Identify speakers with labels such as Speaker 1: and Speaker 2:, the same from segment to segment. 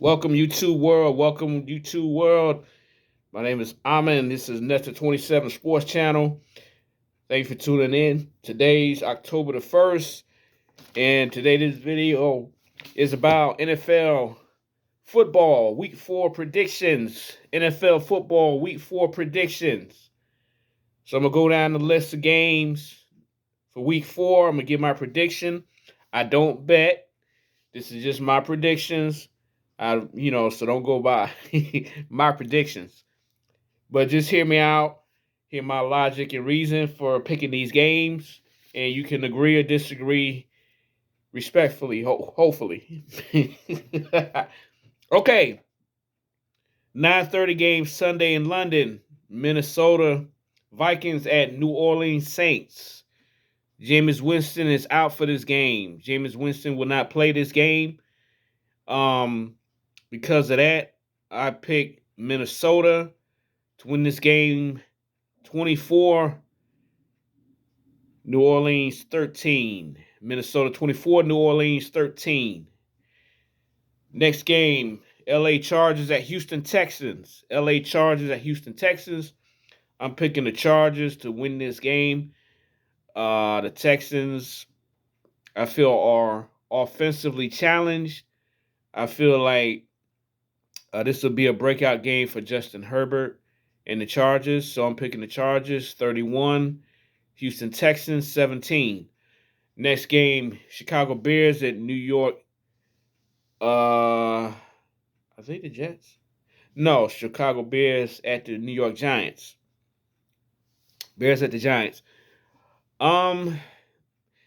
Speaker 1: Welcome, YouTube world. Welcome, YouTube world. My name is Amin, and this is Neter27 Sports Channel. Thanks for tuning in. Today's October the 1st, and today this video is about NFL football Week 4 predictions. NFL football Week 4 predictions. So I'm going to go down the list of games for Week 4. I'm going to give my prediction. I don't bet. This is just my predictions. So don't go by my predictions. But just hear me out, hear my logic and reason for picking these games, and you can agree or disagree respectfully, hopefully. Okay, 9:30 game Sunday in London. Minnesota Vikings at New Orleans Saints. Jameis Winston is out for this game. Jameis Winston will not play this game. Because of that, I picked Minnesota to win this game 24, New Orleans 13. Minnesota 24, New Orleans 13. Next game, LA Chargers at Houston Texans. LA Chargers at Houston Texans. I'm picking the Chargers to win this game. The Texans, I feel, are offensively challenged. I feel like this will be a breakout game for Justin Herbert and the Chargers. So I'm picking the Chargers 31, Houston Texans 17. Next game, Chicago Bears at New York. I think the Jets. No, Chicago Bears at the New York Giants. Bears at the Giants. Um,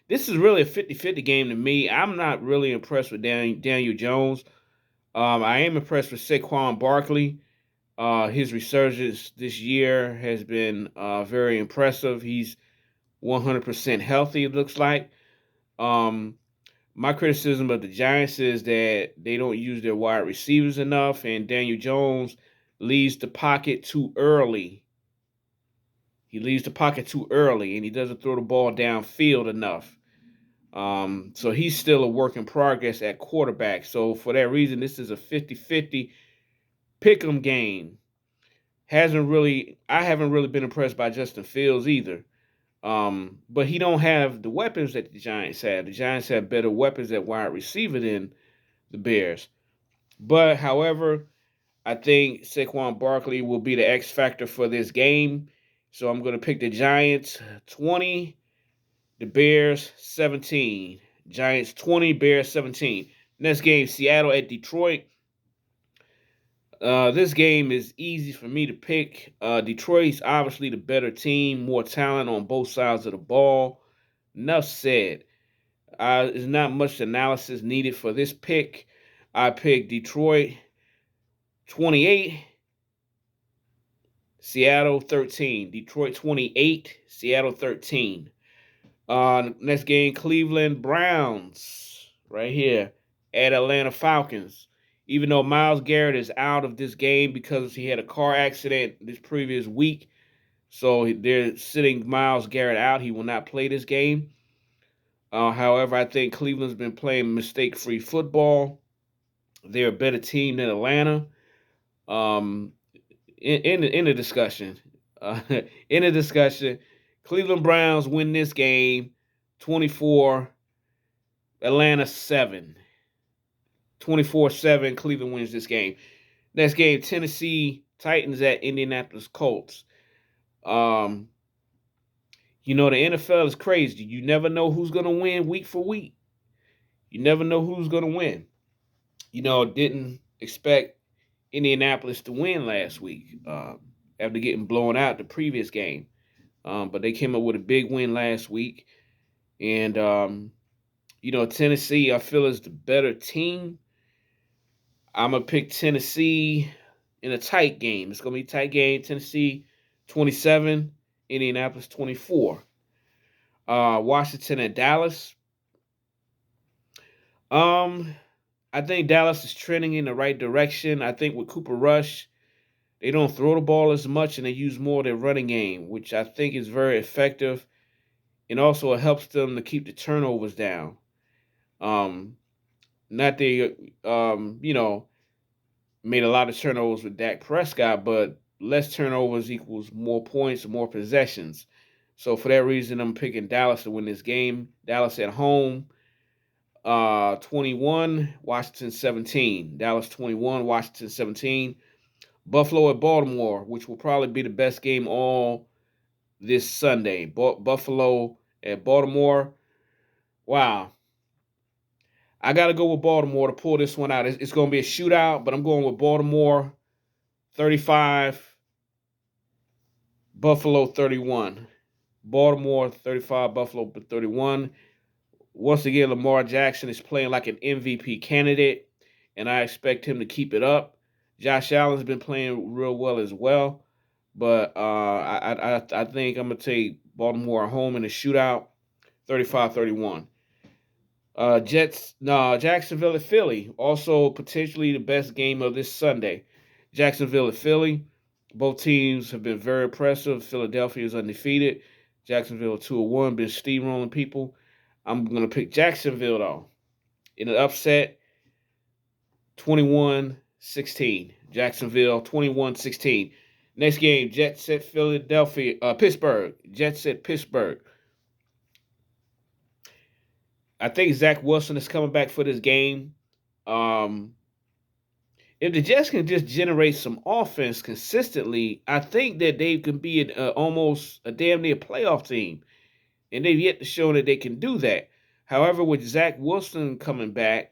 Speaker 1: this is really a 50-50 game to me. I'm not really impressed with Daniel Jones. I am impressed with Saquon Barkley. His resurgence this year has been very impressive. He's 100% healthy, it looks like. My criticism of the Giants is that they don't use their wide receivers enough, and Daniel Jones leaves the pocket too early. He leaves the pocket too early, and he doesn't throw the ball downfield enough. So he's still a work in progress at quarterback. So for that reason, this is a 50-50 pick'em game. I haven't really been impressed by Justin Fields either. But he don't have the weapons that the Giants have. The Giants have better weapons at wide receiver than the Bears. But however, I think Saquon Barkley will be the X factor for this game. So I'm going to pick the Giants 20, the Bears 17. Giants 20, Bears 17. Next game, Seattle at Detroit. This game is easy for me to pick. Detroit's obviously the better team, more talent on both sides of the ball. Enough said. There's not much analysis needed for this pick. I picked Detroit 28, Seattle 13. Detroit 28, Seattle 13. Next game, Cleveland Browns, right here, at Atlanta Falcons. Even though Myles Garrett is out of this game because he had a car accident this previous week, so they're sitting Myles Garrett out. He will not play this game. However, I think Cleveland's been playing mistake-free football. They're a better team than Atlanta. Um, in the discussion, uh, in the discussion, Cleveland Browns win this game 24, Atlanta 7. 24-7, Cleveland wins this game. Next game, Tennessee Titans at Indianapolis Colts. The NFL is crazy. You never know who's going to win week for week. You never know who's going to win. Didn't expect Indianapolis to win last week after getting blown out the previous game. But they came up with a big win last week. And, Tennessee, I feel, is the better team. I'm going to pick Tennessee in a tight game. It's going to be a tight game. Tennessee 27, Indianapolis 24. Washington at Dallas. I think Dallas is trending in the right direction. I think with Cooper Rush, they don't throw the ball as much and they use more of their running game, which I think is very effective. And also it helps them to keep the turnovers down. Not they, made a lot of turnovers with Dak Prescott, but less turnovers equals more points, more possessions. So for that reason, I'm picking Dallas to win this game. Dallas at home, 21, Washington 17. Dallas 21, Washington 17. Buffalo at Baltimore, which will probably be the best game all this Sunday. Buffalo at Baltimore. Wow. I got to go with Baltimore to pull this one out. It's going to be a shootout, but I'm going with Baltimore 35, Buffalo 31. Baltimore 35, Buffalo 31. Once again, Lamar Jackson is playing like an MVP candidate, and I expect him to keep it up. Josh Allen's been playing real well as well, but I think I'm going to take Baltimore at home in a shootout 35-31. Jets, no, Jacksonville at Philly. Also, potentially the best game of this Sunday. Jacksonville at Philly. Both teams have been very impressive. Philadelphia is undefeated. Jacksonville 2-1, been steamrolling people. I'm going to pick Jacksonville, though, in an upset 21-16. Jacksonville 21-16. Next game, Jets at Pittsburgh. Jets at Pittsburgh. I think Zach Wilson is coming back for this game. Um, if the Jets can just generate some offense consistently, I think that they can be almost a damn near playoff team. And they've yet to show that they can do that. However, with Zach Wilson coming back,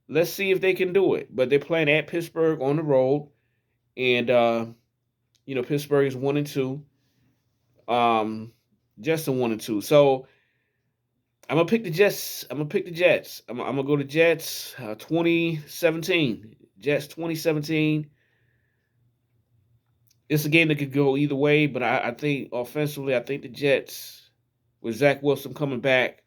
Speaker 1: let's see if they can do it. But they're playing at Pittsburgh on the road. And, Pittsburgh is 1-2. Just a 1-2. So I'm gonna pick the Jets. I'm gonna go to Jets 2017. Jets 2017. It's a game that could go either way, but I think offensively, I think the Jets, with Zach Wilson coming back,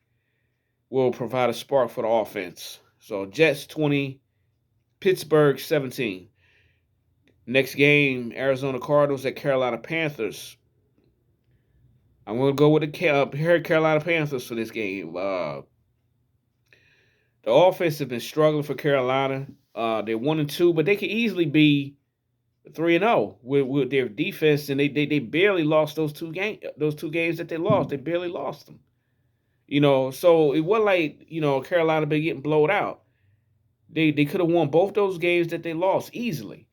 Speaker 1: will provide a spark for the offense. So Jets 20, Pittsburgh 17. Next game, Arizona Cardinals at Carolina Panthers. I'm going to go with the Carolina Panthers for this game. The offense has been struggling for Carolina. They're 1-2, but they could easily be 3-0 with their defense, and they barely lost those two games that they lost. They barely lost them. So it wasn't like Carolina been getting blowed out. They could have won both those games that they lost easily.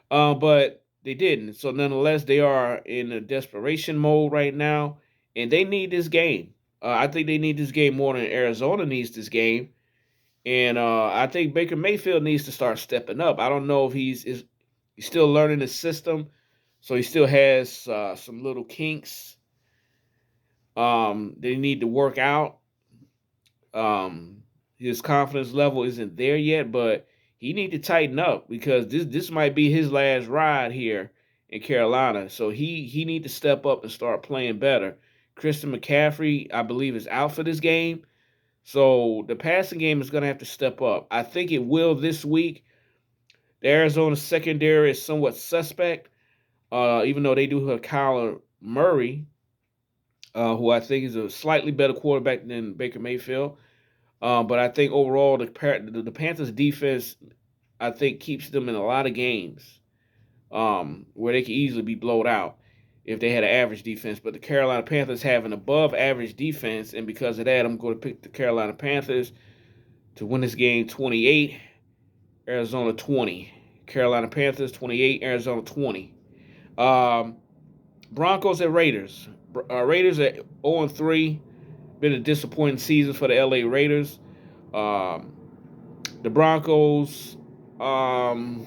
Speaker 1: But they didn't. So nonetheless, they are in a desperation mode right now, and they need this game. I think they need this game more than Arizona needs this game. And I think Baker Mayfield needs to start stepping up. I don't know if he's still learning the system, so he still has some little kinks they need to work out. His confidence level isn't there yet, but he need to tighten up because this might be his last ride here in Carolina. So he need to step up and start playing better. Christian McCaffrey, I believe, is out for this game. So the passing game is going to have to step up. I think it will this week. The Arizona secondary is somewhat suspect, even though they do have Kyler Murray, who I think is a slightly better quarterback than Baker Mayfield. But I think overall the Panthers defense, I think, keeps them in a lot of games where they could easily be blowed out if they had an average defense. But the Carolina Panthers have an above average defense, and because of that, I'm going to pick the Carolina Panthers to win this game 28, Arizona 20. Carolina Panthers 28, Arizona 20. Broncos at Raiders. Raiders at 0-3. Been a disappointing season for the LA Raiders. The Broncos, I've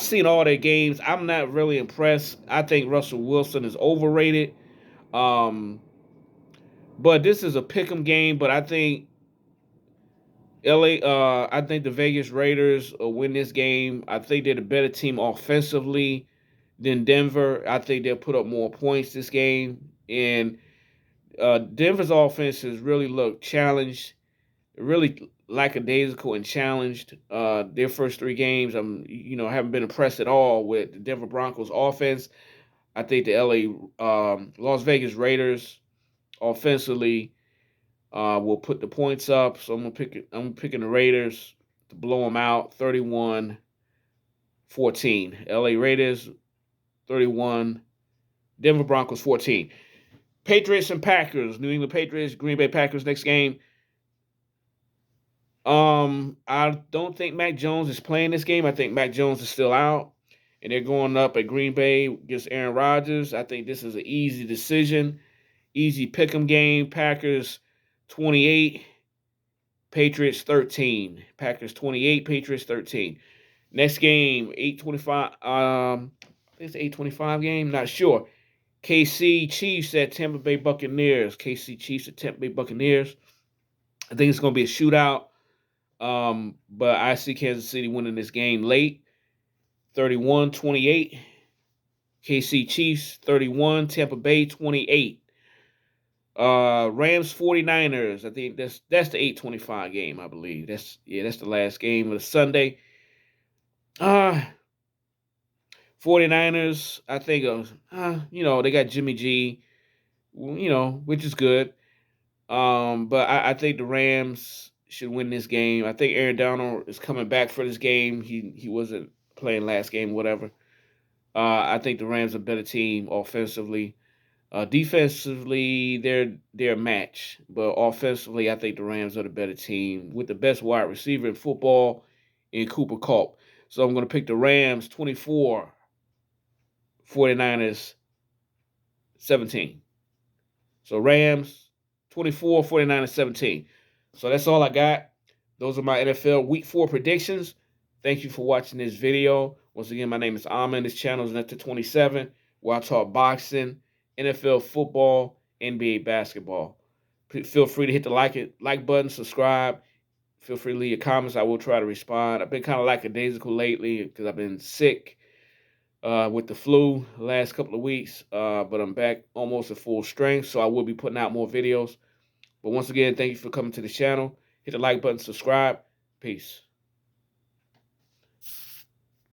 Speaker 1: seen all their games. I'm not really impressed. I think Russell Wilson is overrated. Um, but this is a pick'em game. But I think I think the Vegas Raiders will win this game. I think they're the better team offensively than Denver. I think they'll put up more points this game. And Denver's offense has really looked challenged, really lackadaisical and challenged. Their first three games, haven't been impressed at all with the Denver Broncos offense. I think the Las Vegas Raiders offensively will put the points up. So I'm picking the Raiders to blow them out 31-14. LA Raiders 31, Denver Broncos 14. Patriots and Packers, New England Patriots, Green Bay Packers next game. I don't think Mac Jones is playing this game. I think Mac Jones is still out, and they're going up at Green Bay against Aaron Rodgers. I think this is an easy decision, easy pick'em game. Packers 28, Patriots 13. Packers 28, Patriots 13. Next game 8:25. It's 8:25 game. Not sure. KC Chiefs at Tampa Bay Buccaneers. KC Chiefs at Tampa Bay Buccaneers. I think it's going to be a shootout. But I see Kansas City winning this game late, 31-28. KC Chiefs 31, Tampa Bay 28. Rams 49ers. I think that's the 8:25 game, I believe. That's the last game of the Sunday. 49ers, I think they got Jimmy G, which is good. But I think the Rams should win this game. I think Aaron Donald is coming back for this game. He wasn't playing last game, whatever. I think the Rams are a better team offensively. Defensively, they're a match, but offensively, I think the Rams are the better team with the best wide receiver in football in Cooper Kupp. So I'm going to pick the Rams 24, 49ers 17. So Rams 24, 49ers 17. So that's all I got. Those are my NFL Week 4 predictions. Thank you for watching this video. Once again, my name is Amin. This channel is Neter27, where I talk boxing, NFL football, NBA basketball. Feel free to hit the like button, subscribe. Feel free to leave your comments. I will try to respond. I've been kind of lackadaisical lately because I've been sick with the flu the last couple of weeks, but I'm back almost at full strength, so I will be putting out more videos. But once again, thank you for coming to the channel. Hit the like button, subscribe. Peace.